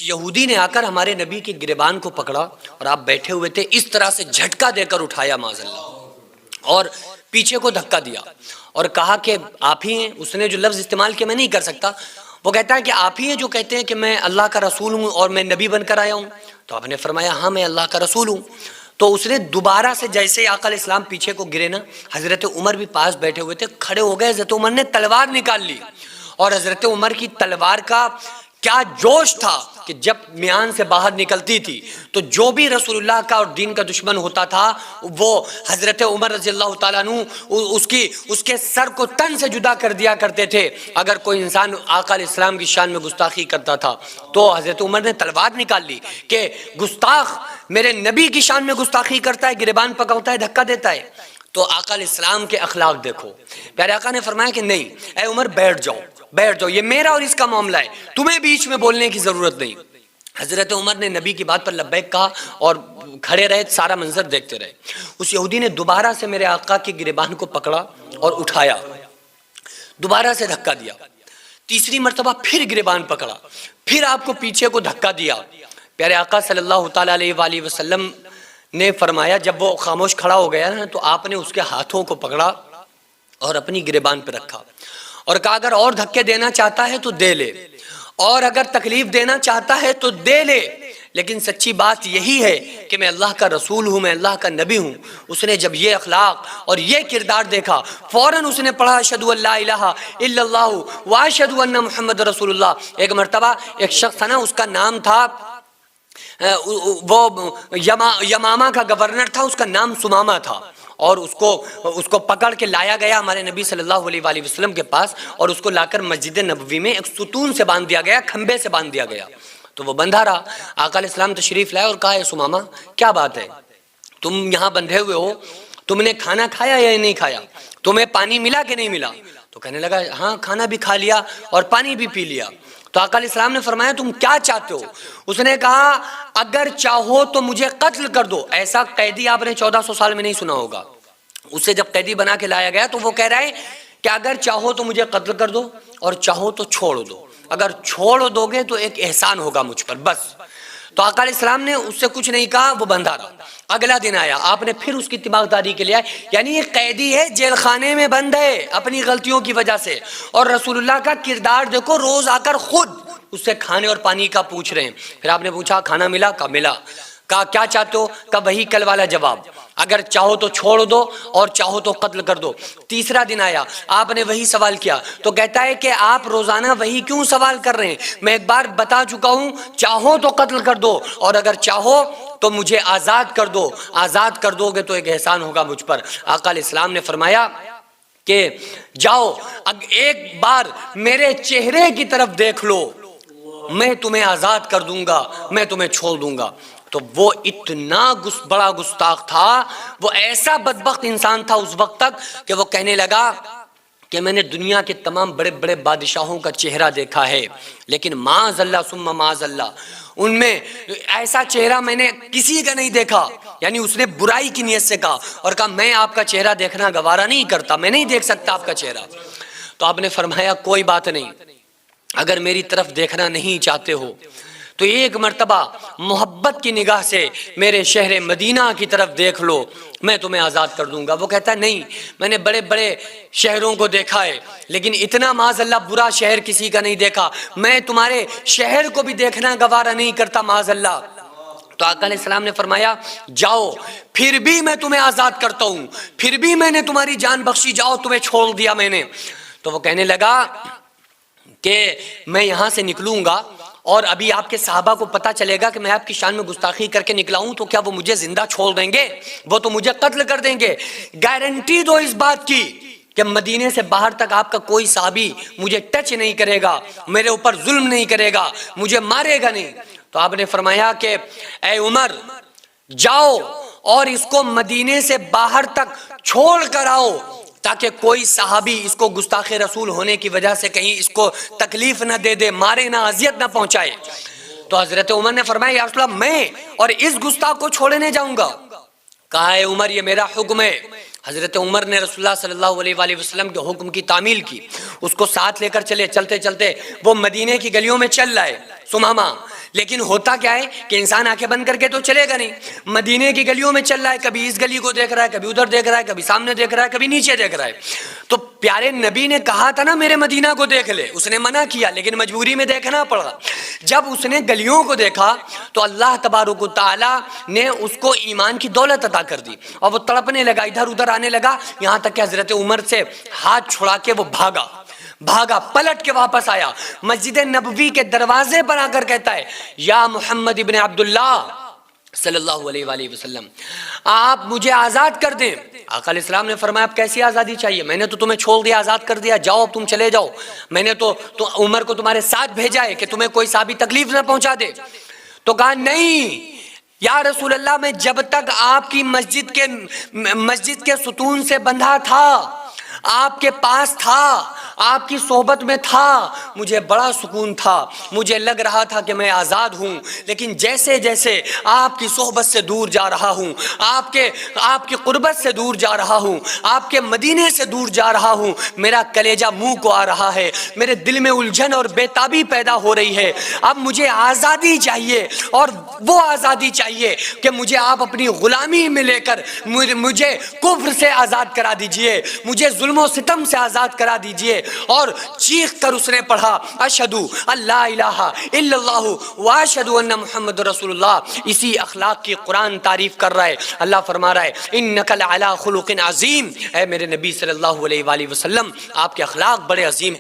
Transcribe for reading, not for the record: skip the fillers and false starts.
یہودی نے آ کر ہمارے نبی کی گریبان کو پکڑا اور آپ بیٹھے ہوئے تھے، اس طرح سے جھٹکا دے کر اٹھایا معاذ اللہ، اور پیچھے کو دھکا دیا اور کہا کہ آپ ہی ہیں. اس نے جو لفظ استعمال کیا میں نہیں کر سکتا، وہ کہتا ہے کہ آپ ہی ہیں جو کہتے ہیں کہ میں اللہ کا رسول ہوں اور میں نبی بن کر آیا ہوں. تو آپ نے فرمایا ہاں میں اللہ کا رسول ہوں. تو اس نے دوبارہ سے جیسے آقا علیہ السلام پیچھے کو گرے نا، حضرت عمر بھی پاس بیٹھے ہوئے تھے، کھڑے ہو گئے. حضرت عمر نے تلوار نکال لی، اور حضرت عمر کی تلوار کا کیا جوش تھا کہ جب میان سے باہر نکلتی تھی تو جو بھی رسول اللہ کا اور دین کا دشمن ہوتا تھا وہ حضرت عمر رضی اللہ تعالیٰ عنہ اس کے سر کو تن سے جدا کر دیا کرتے تھے. اگر کوئی انسان آقا علیہ السلام کی شان میں گستاخی کرتا تھا تو حضرت عمر نے تلوار نکال لی کہ گستاخ میرے نبی کی شان میں گستاخی کرتا ہے، گریبان پکڑتا ہے، دھکا دیتا ہے. تو آقا علیہ السلام کے اخلاق دیکھو. پیارے آقا نے فرمایا کہ نہیں اے عمر بیٹھ جاؤ بیٹھ جاؤ، یہ میرا اور اس کا معاملہ ہے، تمہیں بیچ میں بولنے کی ضرورت نہیں. حضرت عمر نے نبی کی بات پر لبیک کہا اور کھڑے رہے، سارا منظر دیکھتے رہے. اس یہودی نے دوبارہ سے میرے آقا کی گریبان کو پکڑا اور اٹھایا، دوبارہ سے دھکا دیا، تیسری مرتبہ پھر گریبان پکڑا، پھر آپ کو پیچھے کو دھکا دیا. پیارے آقا صلی اللہ تعالیٰ علیہ وآلہ وسلم نے فرمایا، جب وہ خاموش کھڑا ہو گیا نا تو آپ نے اس کے ہاتھوں کو پکڑا اور اپنی گریبان پہ رکھا اور کہا اگر اور دھکے دینا چاہتا ہے تو دے لے، اور اگر تکلیف دینا چاہتا ہے تو دے لے، لیکن سچی بات یہی ہے کہ میں اللہ کا رسول ہوں، میں اللہ کا نبی ہوں. اس نے جب یہ اخلاق اور یہ کردار دیکھا فوراً اس نے پڑھا اشہدو ان لا الہ الا اللہ واشہدو ان محمد رسول اللہ. ایک مرتبہ ایک شخص تھا نا، اس کا نام تھا، وہ یمامہ کا گورنر تھا، اس کا نام سمامہ تھا، اور اس کو پکڑ کے لایا گیا ہمارے نبی صلی اللہ علیہ وآلہ وسلم کے پاس، اور اس کو لا کر مسجد نبوی میں ایک ستون سے باندھ دیا گیا، کھمبے سے باندھ دیا گیا. تو وہ بندھا رہا. آقا علیہ السلام تشریف لائے اور کہا اے سمامہ کیا بات ہے، تم یہاں بندھے ہوئے ہو، تم نے کھانا کھایا یا نہیں کھایا، تمہیں پانی ملا کہ نہیں ملا؟ تو کہنے لگا ہاں کھانا بھی کھا لیا اور پانی بھی پی لیا. تو آقا علیہ السلام نے فرمایا تم کیا چاہتے ہو؟ اس نے کہا اگر چاہو تو مجھے قتل کر دو. ایسا قیدی آپ نے 1400 سال میں نہیں سنا ہوگا. اسے جب قیدی بنا کے لایا گیا تو وہ کہہ رہا ہے کہ اگر چاہو تو مجھے قتل کر دو اور چاہو تو چھوڑ دو، اگر چھوڑ دو گے تو ایک احسان ہوگا مجھ پر بس. تو آقا علیہ السلام نے اس سے کچھ نہیں کہا، وہ بندھا رہا. اگلا دن آیا، آپ نے پھر اس کی تیمارداری کے لیے آئے، یعنی یہ قیدی ہے، جیل خانے میں بند ہے اپنی غلطیوں کی وجہ سے، اور رسول اللہ کا کردار دیکھو، روز آ کر خود اس سے کھانے اور پانی کا پوچھ رہے ہیں. پھر آپ نے پوچھا کھانا ملا؟ کہا ملا. کہا کیا چاہتے ہو؟ کہا وہی کل والا جواب، اگر چاہو تو چھوڑ دو اور چاہو تو قتل کر دو. تیسرا دن آیا، آپ نے وہی سوال کیا. تو کہتا ہے کہ آپ روزانہ وہی کیوں سوال کر رہے ہیں؟ میں ایک بار بتا چکا ہوں، چاہو تو قتل کر دو اور اگر چاہو تو مجھے آزاد کر دو، آزاد کر دو گے تو ایک احسان ہوگا مجھ پر. آقا علیہ السلام نے فرمایا کہ جاؤ ایک بار میرے چہرے کی طرف دیکھ لو، میں تمہیں آزاد کر دوں گا، میں تمہیں چھوڑ دوں گا. تو وہ اتنا بڑا گستاخ تھا، وہ ایسا بدبخت انسان تھا اس وقت تک کہ وہ کہنے لگا کہ میں نے دنیا کے تمام بڑے بڑے بادشاہوں کا چہرہ دیکھا ہے لیکن معاذ اللہ ثم معاذ اللہ ان میں ایسا چہرہ میں نے کسی کا نہیں دیکھا. یعنی اس نے برائی کی نیت سے کہا اور کہا میں آپ کا چہرہ دیکھنا گوارا نہیں کرتا، میں نہیں دیکھ سکتا آپ کا چہرہ. تو آپ نے فرمایا کوئی بات نہیں، اگر میری طرف دیکھنا نہیں چاہتے ہو تو ایک مرتبہ محبت کی نگاہ سے میرے شہر مدینہ کی طرف دیکھ لو، میں تمہیں آزاد کر دوں گا. وہ کہتا ہے نہیں، میں نے بڑے بڑے شہروں کو دیکھا ہے لیکن اتنا معاذ اللہ برا شہر کسی کا نہیں دیکھا، میں تمہارے شہر کو بھی دیکھنا گوارا نہیں کرتا معاذ اللہ. تو آقا علیہ السلام نے فرمایا جاؤ پھر بھی میں تمہیں آزاد کرتا ہوں، پھر بھی میں نے تمہاری جان بخشی، جاؤ تمہیں چھوڑ دیا میں نے. تو وہ کہنے لگا کہ میں یہاں سے نکلوں گا اور ابھی آپ کے صحابہ کو پتا چلے گا کہ میں آپ کی شان میں گستاخی کر کے نکلا ہوں تو کیا وہ مجھے زندہ چھوڑ دیں گے؟ وہ تو مجھے قتل کر دیں گے. گارنٹی دو اس بات کی کہ مدینے سے باہر تک آپ کا کوئی صحابی مجھے ٹچ نہیں کرے گا، میرے اوپر ظلم نہیں کرے گا، مجھے مارے گا نہیں. تو آپ نے فرمایا کہ اے عمر جاؤ اور اس کو مدینے سے باہر تک چھوڑ کر آؤ تاکہ کوئی صحابی اس کو گستاخ رسول ہونے کی وجہ سے کہیں اس کو تکلیف نہ دے دے، مارے نہ، اذیت نہ پہنچائے. تو حضرت عمر نے فرمایا یا رسول اللہ میں اور اس گستاخ کو چھوڑنے جاؤں گا؟ کہا ہے عمر یہ میرا حکم ہے. حضرت عمر نے رسول اللہ صلی اللہ علیہ وآلہ وسلم کے حکم کی تعمیل کی، اس کو ساتھ لے کر چلے. چلتے چلتے وہ مدینے کی گلیوں میں چل رہے سمامہ. لیکن ہوتا کیا ہے کہ انسان آنکھیں بند کر کے تو چلے گا نہیں. مدینے کی گلیوں میں چل رہا ہے, کبھی اس گلی کو دیکھ رہا ہے, کبھی ادھر دیکھ رہا ہے, کبھی سامنے دیکھ رہا ہے, کبھی نیچے دیکھ رہا ہے. تو پیارے نبی نے کہا تھا نا میرے مدینہ کو دیکھ لے, اس نے منع کیا لیکن مجبوری میں دیکھنا پڑا. جب اس نے گلیوں کو دیکھا تو اللہ تبارک و تعالی نے اس کو ایمان کی دولت عطا کر دی, اور وہ تڑپنے لگا, ادھر ادھر آنے لگا, یہاں تک کہ حضرت عمر سے ہاتھ چھڑا کے وہ بھاگا, پلٹ کے واپس آیا, مسجد نبوی کے دروازے پر آ کر کہتا ہے یا محمد ابن عبداللہ صلی اللہ علیہ وآلہ وسلم, آپ مجھے آزاد کر دیں. آقا علیہ السلام نے فرمایا اب کیسی آزادی چاہیے, میں نے تو تمہیں چھوڑ دیا, آزاد کر دیا, جاؤ تم چلے جاؤ. میں نے تو عمر کو تمہارے ساتھ بھیجا ہے کہ تمہیں کوئی صحابی تکلیف نہ پہنچا دے. تو کہا نہیں یا رسول اللہ, میں جب تک آپ کی مسجد کے ستون سے بندھا تھا, آپ کے پاس تھا, آپ کی صحبت میں تھا, مجھے بڑا سکون تھا, مجھے لگ رہا تھا کہ میں آزاد ہوں. لیکن جیسے جیسے آپ کی صحبت سے دور جا رہا ہوں, آپ کی قربت سے دور جا رہا ہوں, آپ کے مدینے سے دور جا رہا ہوں, میرا کلیجہ منہ کو آ رہا ہے, میرے دل میں الجھن اور بےتابی پیدا ہو رہی ہے. اب مجھے آزادی چاہیے, اور وہ آزادی چاہیے کہ مجھے آپ اپنی غلامی میں لے کر مجھے کفر سے آزاد کرا دیجئے, مجھے ظلم و ستم سے آزاد کرا دیجئے. اور چیخ کر اس نے پڑھا اشہدو اللہ الہ الا اللہ واشہدو ان محمد رسول اللہ. اسی اخلاق کی قرآن تعریف کر رہا ہے. اللہ فرما رہا ہے انک لعلی خلق عظیم, اے میرے نبی صلی اللہ علیہ وآلہ وسلم آپ کے اخلاق بڑے عظیم ہیں.